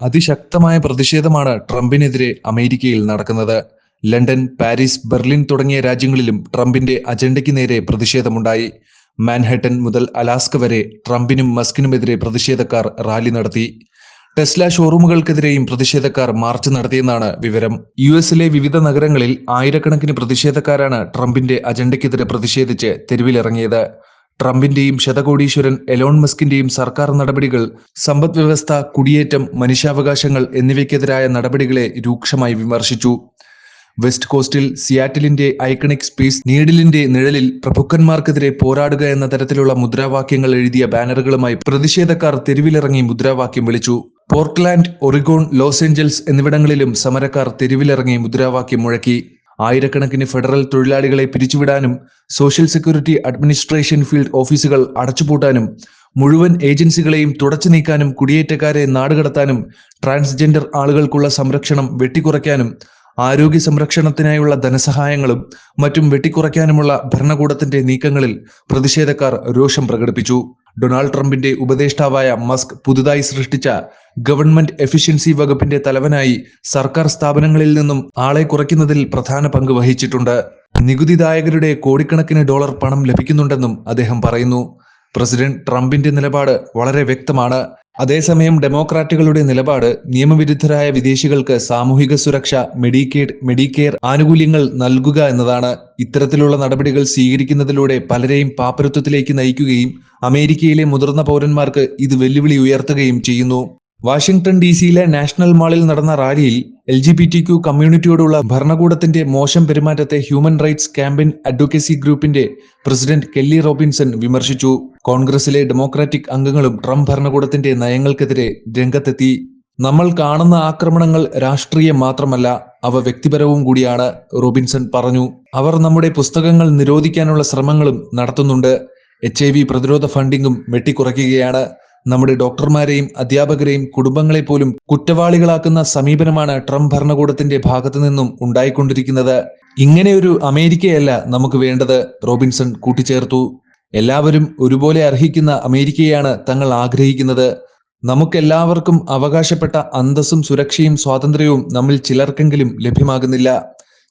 അതിശക്തമായ പ്രതിഷേധമാണ് ട്രംപിനെതിരെ അമേരിക്കയിൽ നടക്കുന്നത്. ലണ്ടൻ, പാരീസ്, ബെർലിൻ തുടങ്ങിയ രാജ്യങ്ങളിലും ട്രംപിന്റെ അജണ്ടയ്ക്ക് നേരെ പ്രതിഷേധമുണ്ടായി. മാൻഹട്ടൻ മുതൽ അലാസ്ക വരെ ട്രംപിനും മസ്കിനുമെതിരെ പ്രതിഷേധക്കാർ റാലി നടത്തി. ടെസ്ല ഷോറൂമുകൾക്കെതിരെയും പ്രതിഷേധക്കാർ മാർച്ച് നടത്തിയെന്നാണ് വിവരം. യുഎസിലെ വിവിധ നഗരങ്ങളിൽ ആയിരക്കണക്കിന് പ്രതിഷേധക്കാരാണ് ട്രംപിന്റെ അജണ്ടയ്ക്കെതിരെ പ്രതിഷേധിച്ച് തെരുവിലിറങ്ങിയത്. ട്രംപിന്റെയും ശതകോടീശ്വരൻ എലോൺ മസ്കിന്റെയും സർക്കാർ നടപടികൾ, സമ്പദ് വ്യവസ്ഥ, കുടിയേറ്റം, മനുഷ്യാവകാശങ്ങൾ എന്നിവയ്ക്കെതിരായ നടപടികളെ രൂക്ഷമായി വിമർശിച്ചു. വെസ്റ്റ് കോസ്റ്റിൽ സിയാറ്റിലിന്റെ ഐക്കണിക് സ്പേസ് നീഡിലിന്റെ നിഴലിൽ പ്രഭുക്കന്മാർക്കെതിരെ പോരാടുക എന്ന തരത്തിലുള്ള മുദ്രാവാക്യങ്ങൾ എഴുതിയ ബാനറുകളുമായി പ്രതിഷേധക്കാർ തെരുവിലിറങ്ങി മുദ്രാവാക്യം വിളിച്ചു. പോർട്ട്ലാൻഡ്, ഒറിഗോൺ, ലോസ് ഏഞ്ചൽസ് എന്നിവിടങ്ങളിലും സമരക്കാർ തെരുവിലിറങ്ങി മുദ്രാവാക്യം മുഴക്കി. ആയിരക്കണക്കിന് ഫെഡറൽ തൊഴിലാളികളെ പിരിച്ചുവിടാനും സോഷ്യൽ സെക്യൂരിറ്റി അഡ്മിനിസ്ട്രേഷൻ ഫീൽഡ് ഓഫീസുകൾ അടച്ചുപൂട്ടാനും മുഴുവൻ ഏജൻസികളെയും തുടച്ചു നീക്കാനും കുടിയേറ്റക്കാരെ നാടുകടത്താനും ട്രാൻസ്ജെൻഡർ ആളുകൾക്കുള്ള സംരക്ഷണം വെട്ടിക്കുറയ്ക്കാനും ആരോഗ്യ സംരക്ഷണത്തിനായുള്ള ധനസഹായങ്ങളും മറ്റും വെട്ടിക്കുറയ്ക്കാനുമുള്ള ഭരണകൂടത്തിന്റെ നീക്കങ്ങളിൽ പ്രതിഷേധക്കാർ രോഷം പ്രകടിപ്പിച്ചു. ഡൊണാൾഡ് ട്രംപിന്റെ ഉപദേഷ്ടാവായ മസ്ക് പുതുതായി സൃഷ്ടിച്ച ഗവൺമെന്റ് എഫിഷ്യൻസി വകുപ്പിന്റെ തലവനായി സർക്കാർ സ്ഥാപനങ്ങളിൽ നിന്നും ആളെ കുറയ്ക്കുന്നതിൽ പ്രധാന പങ്ക് വഹിച്ചിട്ടുണ്ട്. നികുതിദായകരുടെ കോടിക്കണക്കിന് ഡോളർ പണം ലഭിക്കുന്നുണ്ടെന്നും അദ്ദേഹം പറയുന്നു. പ്രസിഡന്റ് ട്രംപിന്റെ നിലപാട് വളരെ വ്യക്തമാണ്. അതേസമയം ഡെമോക്രാറ്റുകളുടെ നിലപാട് നിയമവിരുദ്ധരായ വിദേശികൾക്ക് സാമൂഹിക സുരക്ഷ, മെഡിക്കെയർ ആനുകൂല്യങ്ങൾ നൽകുക എന്നതാണ്. ഇത്തരത്തിലുള്ള നടപടികൾ സ്വീകരിക്കുന്നതിലൂടെ പലരെയും പാപ്പരത്വത്തിലേക്ക് നയിക്കുകയും അമേരിക്കയിലെ മുതിർന്ന പൗരന്മാർക്ക് ഇത് വെല്ലുവിളി ഉയർത്തുകയും ചെയ്യുന്നു. വാഷിംഗ്ടൺ DC-യിലെ നാഷണൽ മാളിൽ നടന്ന റാലിയിൽ LGBTQ കമ്മ്യൂണിറ്റിയോടുള്ള ഭരണകൂടത്തിന്റെ മോശം പെരുമാറ്റത്തെ ഹ്യൂമൻ റൈറ്റ്സ് ക്യാമ്പയിൻ അഡ്വക്കസി ഗ്രൂപ്പിന്റെ പ്രസിഡന്റ് കെല്ലി റോബിൻസൺ വിമർശിച്ചു. കോൺഗ്രസിലെ ഡെമോക്രാറ്റിക് അംഗങ്ങളും ട്രംപ് ഭരണകൂടത്തിന്റെ നയങ്ങൾക്കെതിരെ രംഗത്തെത്തി. നമ്മൾ കാണുന്ന ആക്രമണങ്ങൾ രാഷ്ട്രീയം മാത്രമല്ല, അവ വ്യക്തിപരവും കൂടിയാണ്, റോബിൻസൺ പറഞ്ഞു. അവർ നമ്മുടെ പുസ്തകങ്ങൾ നിരോധിക്കാനുള്ള ശ്രമങ്ങളും നടത്തുന്നുണ്ട്. HIV പ്രതിരോധ ഫണ്ടിങ്ങും വെട്ടിക്കുറയ്ക്കുകയാണ്. നമ്മുടെ ഡോക്ടർമാരെയും അധ്യാപകരെയും കുടുംബങ്ങളെ പോലും കുറ്റവാളികളാക്കുന്ന സമീപനമാണ് ട്രംപ് ഭരണകൂടത്തിന്റെ ഭാഗത്തു നിന്നും ഉണ്ടായിക്കൊണ്ടിരിക്കുന്നത്. ഇങ്ങനെയൊരു അമേരിക്കയല്ല നമുക്ക് വേണ്ടത്, റോബിൻസൺ കൂട്ടിച്ചേർത്തു. എല്ലാവരും ഒരുപോലെ അർഹിക്കുന്ന അമേരിക്കയാണ് തങ്ങൾ ആഗ്രഹിക്കുന്നത്. നമുക്കെല്ലാവർക്കും അവകാശപ്പെട്ട അന്തസ്സും സുരക്ഷയും സ്വാതന്ത്ര്യവും നമ്മിൽ ചിലർക്കെങ്കിലും ലഭ്യമാകുന്നില്ല.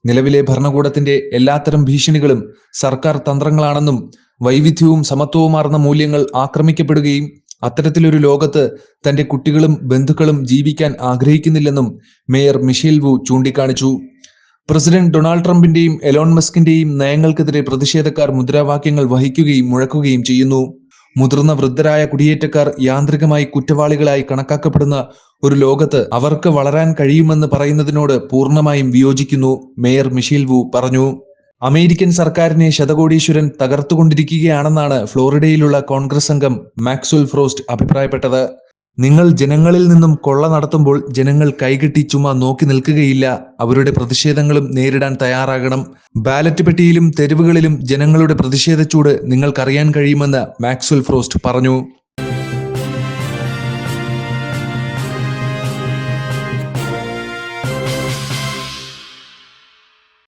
നിലവിലെ ഭരണകൂടത്തിന്റെ എല്ലാത്തരം ഭീഷണികളും സർക്കാർ തന്ത്രങ്ങളാണെന്നും വൈവിധ്യവും സമത്വവുമാർന്ന മൂല്യങ്ങൾ ആക്രമിക്കപ്പെടുകയും അത്തരത്തിലൊരു ലോകത്ത് തന്റെ കുട്ടികളും ബന്ധുക്കളും ജീവിക്കാൻ ആഗ്രഹിക്കുന്നില്ലെന്നും മേയർ മിഷേൽ വു ചൂണ്ടിക്കാണിച്ചു. പ്രസിഡന്റ് ഡൊണാൾഡ് ട്രംപിന്റെയും എലോൺ മസ്കിന്റെയും നയങ്ങൾക്കെതിരെ പ്രതിഷേധക്കാർ മുദ്രാവാക്യങ്ങൾ വഹിക്കുകയും മുഴക്കുകയും ചെയ്യുന്നു. മുതിർന്ന വൃദ്ധരായ കുടിയേറ്റക്കാർ യാന്ത്രികമായി കുറ്റവാളികളായി കണക്കാക്കപ്പെടുന്ന ഒരു ലോകത്ത് അവർക്ക് വളരാൻ കഴിയുമെന്ന് പറയുന്നതിനോട് പൂർണ്ണമായും വിയോജിക്കുന്നു, മേയർ മിഷേൽ വു പറഞ്ഞു. അമേരിക്കൻ സർക്കാരിനെ ശതകോടീശ്വരൻ തകർത്തുകൊണ്ടിരിക്കുകയാണെന്നാണ് ഫ്ലോറിഡയിലുള്ള കോൺഗ്രസ് അംഗം മാക്സ്വെൽ ഫ്രോസ്റ്റ് അഭിപ്രായപ്പെട്ടത്. നിങ്ങൾ ജനങ്ങളിൽ നിന്നും കൊള്ള നടത്തുമ്പോൾ ജനങ്ങൾ കൈകെട്ടി ചുമ്മാ നോക്കി നിൽക്കുകയില്ല, അവരുടെ പ്രതിഷേധങ്ങളും നേരിടാൻ തയ്യാറാകണം. ബാലറ്റ് പെട്ടിയിലും തെരുവുകളിലും ജനങ്ങളുടെ പ്രതിഷേധച്ചൂട് നിങ്ങൾക്കറിയാൻ കഴിയുമെന്ന് മാക്സ്വെൽ ഫ്രോസ്റ്റ് പറഞ്ഞു.